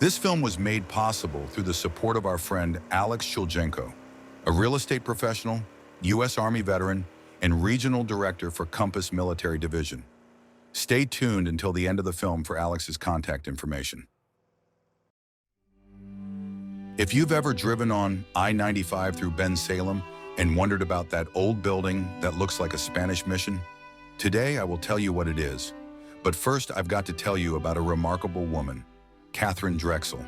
This film was made possible through the support of our friend Alex Shuljenko, a real estate professional, U.S. Army veteran, and regional director for Compass Military Division. Stay tuned until the end of the film for Alex's contact information. If you've ever driven on I-95 through Bensalem and wondered about that old building that looks like a Spanish mission, today I will tell you what it is. But first, I've got to tell you about a remarkable woman, Katharine Drexel.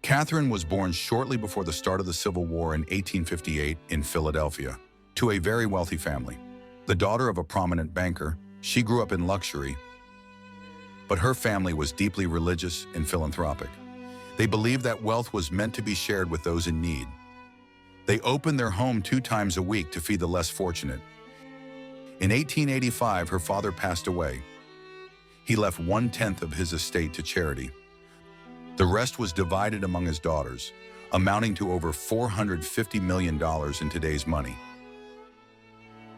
Katharine was born shortly before the start of the Civil War in 1858 in Philadelphia, to a very wealthy family. The daughter of a prominent banker, she grew up in luxury, but her family was deeply religious and philanthropic. They believed that wealth was meant to be shared with those in need. They opened their home 2 times a week to feed the less fortunate. In 1885, her father passed away. He left 1/10 of his estate to charity. The rest was divided among his daughters, amounting to over $450 million in today's money.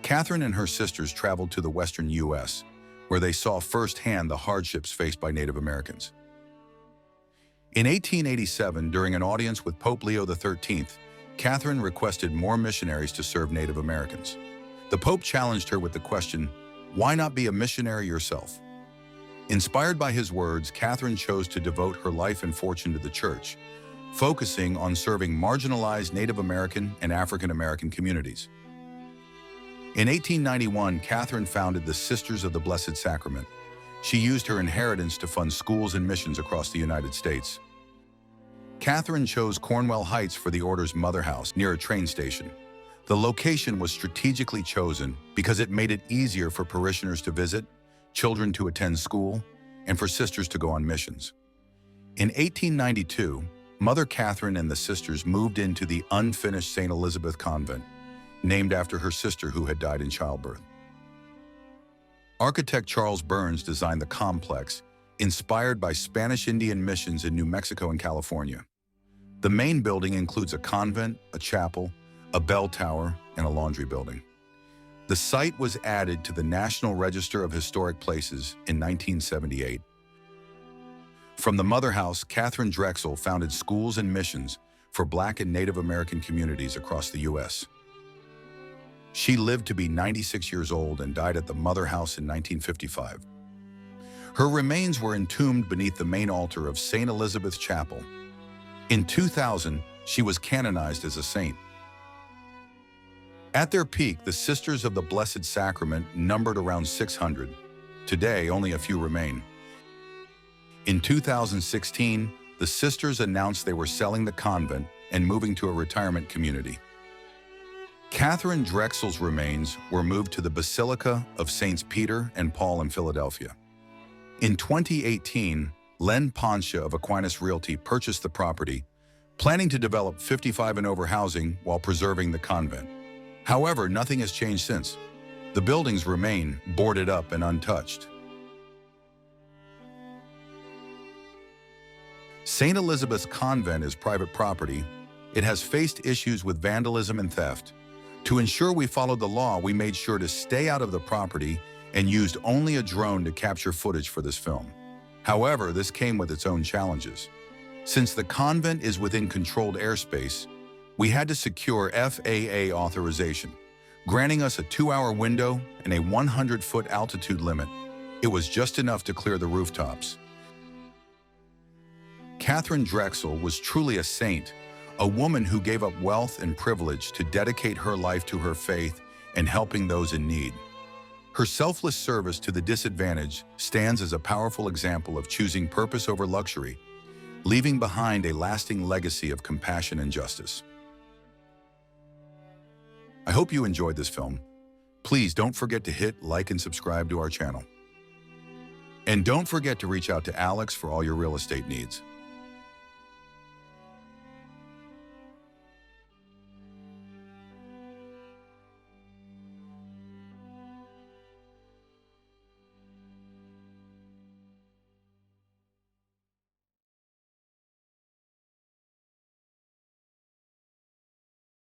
Katharine and her sisters traveled to the western U.S., where they saw firsthand the hardships faced by Native Americans. In 1887, during an audience with Pope Leo XIII, Katharine requested more missionaries to serve Native Americans. The Pope challenged her with the question, "Why not be a missionary yourself?" Inspired by his words, Katharine chose to devote her life and fortune to the church, focusing on serving marginalized Native American and African American communities. In 1891, Katharine founded the Sisters of the Blessed Sacrament. She used her inheritance to fund schools and missions across the United States. Katharine chose Cornwells Heights for the order's mother house near a train station. The location was strategically chosen because it made it easier for parishioners to visit, children to attend school, and for sisters to go on missions. In 1892, Mother Katharine and the sisters moved into the unfinished St. Elizabeth Convent, named after her sister who had died in childbirth. Architect Charles Burns designed the complex, inspired by Spanish Indian missions in New Mexico and California. The main building includes a convent, a chapel, a bell tower, and a laundry building. The site was added to the National Register of Historic Places in 1978. From the mother house, Katharine Drexel founded schools and missions for Black and Native American communities across the U.S. She lived to be 96 years old and died at the mother house in 1955. Her remains were entombed beneath the main altar of St. Elizabeth's Chapel. In 2000, she was canonized as a saint. At their peak, the Sisters of the Blessed Sacrament numbered around 600. Today, only a few remain. In 2016, the sisters announced they were selling the convent and moving to a retirement community. Katharine Drexel's remains were moved to the Basilica of Saints Peter and Paul in Philadelphia. In 2018, Len Poncha of Aquinas Realty purchased the property, planning to develop 55 and over housing while preserving the convent. However, nothing has changed since. The buildings remain boarded up and untouched. St. Elizabeth's Convent is private property. It has faced issues with vandalism and theft. To ensure we followed the law, we made sure to stay out of the property and used only a drone to capture footage for this film. However, this came with its own challenges. Since the convent is within controlled airspace, we had to secure FAA authorization, granting us a 2-hour window and a 100-foot altitude limit. It was just enough to clear the rooftops. Katharine Drexel was truly a saint, a woman who gave up wealth and privilege to dedicate her life to her faith and helping those in need. Her selfless service to the disadvantaged stands as a powerful example of choosing purpose over luxury, leaving behind a lasting legacy of compassion and justice. I hope you enjoyed this film. Please don't forget to hit like and subscribe to our channel. And don't forget to reach out to Alex for all your real estate needs.